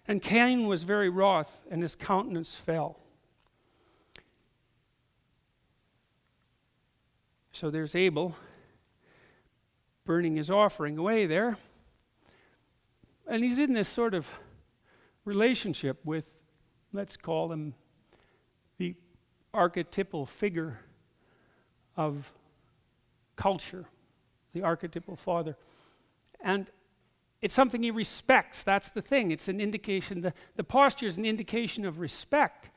And Cain was very wroth, and his countenance fell. So there's Abel burning his offering away there. And he's in this sort of relationship with, let's call him the archetypal figure of culture, the archetypal father. And it's something he respects. That's the thing. It's an indication, the posture is an indication of respect.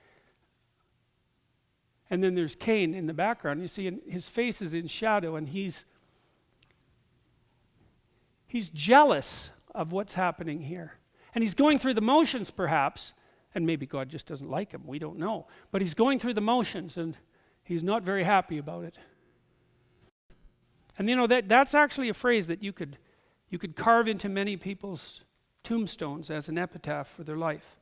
And then there's Cain in the background. You see, his face is in shadow, and he's jealous of what's happening here. And he's going through the motions, perhaps, and maybe God just doesn't like him. We don't know. But he's going through the motions, and he's not very happy about it. And you know, that's actually a phrase that you could carve into many people's tombstones as an epitaph for their life,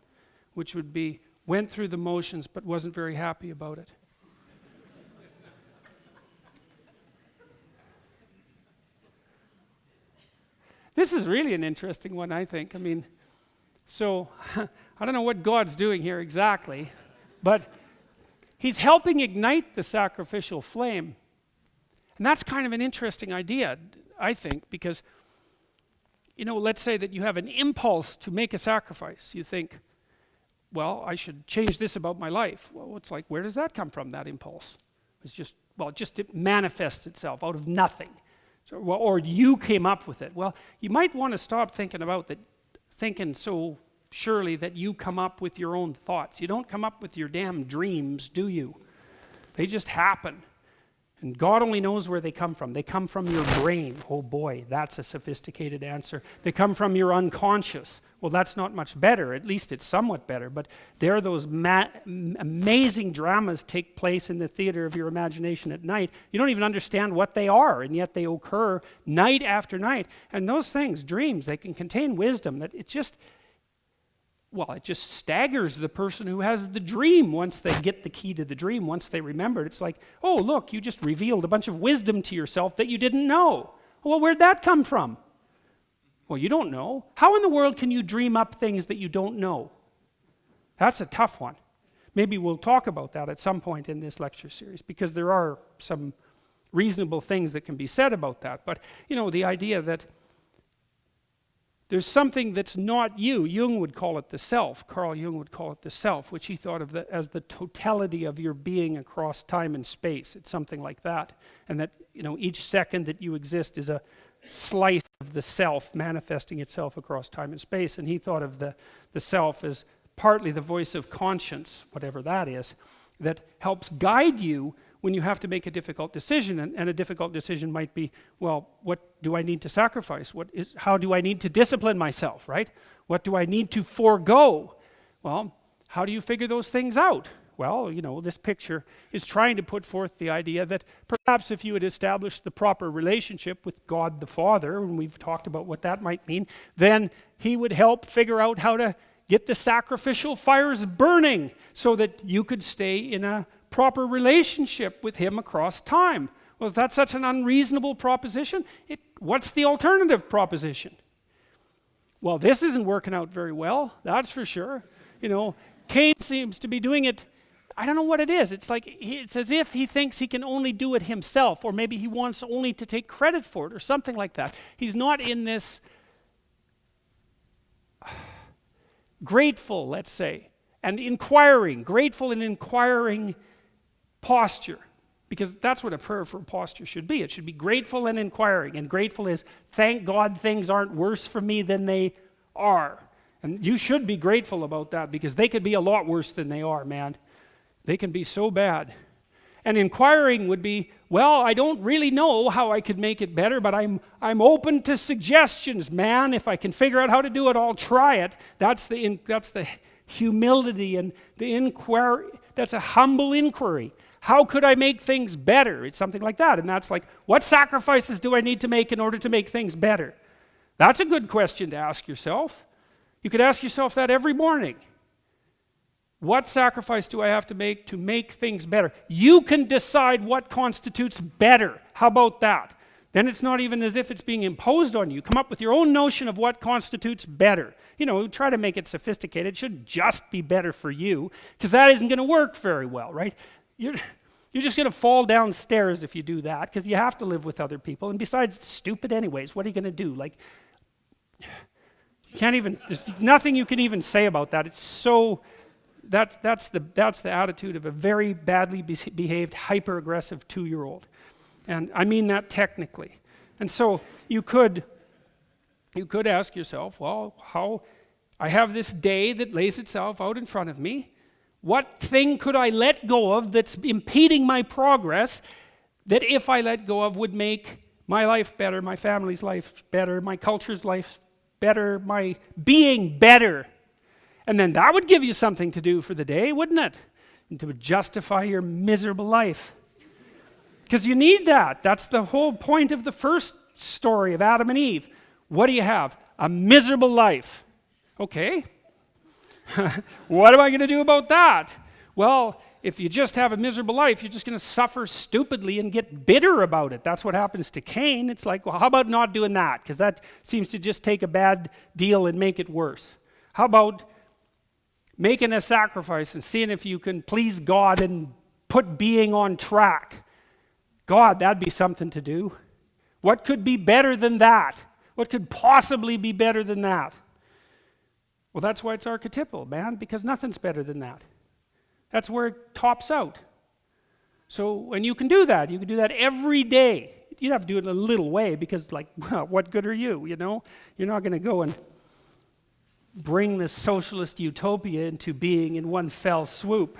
which would be, went through the motions but wasn't very happy about it. This is really an interesting one, I think. I mean, so I don't know what God's doing here exactly, but he's helping ignite the sacrificial flame. And that's kind of an interesting idea, I think, because, you know, let's say that you have an impulse to make a sacrifice. You think, well, I should change this about my life. Well, it's like, where does that come from, that impulse? It's just, well, it manifests itself out of nothing. So, well, or you came up with it. Well, you might want to stop thinking about that, thinking so surely that you come up with your own thoughts. You don't come up with your damn dreams, do you? They just happen. And God only knows where they come from. They come from your brain. Oh boy, that's a sophisticated answer. They come from your unconscious. Well, that's not much better. At least it's somewhat better. But there those amazing dramas take place in the theater of your imagination at night. You don't even understand what they are, and yet they occur night after night. And those things, dreams, they can contain wisdom that it just staggers the person who has the dream once they get the key to the dream, once they remember it. It's like, oh, look, you just revealed a bunch of wisdom to yourself that you didn't know. Well, where'd that come from? Well, you don't know. How in the world can you dream up things that you don't know? That's a tough one. Maybe we'll talk about that at some point in this lecture series, because there are some reasonable things that can be said about that. But, you know, the idea that there's something that's not you. Jung would call it the self. Carl Jung would call it the self, which he thought of as the totality of your being across time and space. It's something like that. And that, you know, each second that you exist is a slice of the self manifesting itself across time and space. And he thought of the self as partly the voice of conscience, whatever that is, that helps guide you when you have to make a difficult decision. And a difficult decision might be, well, what do I need to sacrifice? How do I need to discipline myself, right? What do I need to forego? Well, how do you figure those things out? Well, you know, this picture is trying to put forth the idea that perhaps if you had established the proper relationship with God the Father, and we've talked about what that might mean, then he would help figure out how to get the sacrificial fires burning so that you could stay in a proper relationship with him across time. Well, if that's such an unreasonable proposition, what's the alternative proposition? Well, this isn't working out very well, that's for sure. You know, Cain seems to be doing it, I don't know what it is. It's like, it's as if he thinks he can only do it himself, or maybe he wants only to take credit for it, or something like that. He's not in this grateful, let's say, and inquiring, grateful and inquiring posture, because that's what a prayer for posture should be. It should be grateful and inquiring, and grateful is, thank God things aren't worse for me than they are. And you should be grateful about that, because they could be a lot worse than they are, man. They can be so bad. And inquiring would be, well, I don't really know how I could make it better, but I'm open to suggestions, man. If I can figure out how to do it, I'll try it. That's the humility and the inquiry. That's a humble inquiry. How could I make things better? It's something like that. And that's like, what sacrifices do I need to make in order to make things better? That's a good question to ask yourself. You could ask yourself that every morning. What sacrifice do I have to make things better? You can decide what constitutes better. How about that? then it's not even as if it's being imposed on you. Come up with your own notion of what constitutes better. Try to make it sophisticated. It should just be better for you, because that isn't going to work very well, right? You're just going to fall downstairs if you do that, because you have to live with other people. And besides, it's stupid anyways. What are you going to do? You can't even, there's nothing you can even say about that. It's so, that's the attitude of a very badly behaved, hyper-aggressive 2-year-old. And I mean that technically. And so you could ask yourself, well, how I have this day that lays itself out in front of me. What thing could I let go of that's impeding my progress, that if I let go of would make my life better, my family's life better, my culture's life better, my being better? And then that would give you something to do for the day, wouldn't it? And to justify your miserable life. Because you need that. That's the whole point of the first story of Adam and Eve. What do you have? A miserable life. Okay. What am I going to do about that? Well, if you just have a miserable life, you're just going to suffer stupidly and get bitter about it. That's what happens to Cain. It's like, well, how about not doing that? Because that seems to just take a bad deal and make it worse. How about making a sacrifice and seeing if you can please God and put being on track? God, that'd be something to do. What could be better than that? What could possibly be better than that? Well, that's why it's archetypal, man, because nothing's better than that. That's where it tops out. So when you can do that every day. You'd have to do it in a little way because, well, what good are you, You're not going to go and bring this socialist utopia into being in one fell swoop.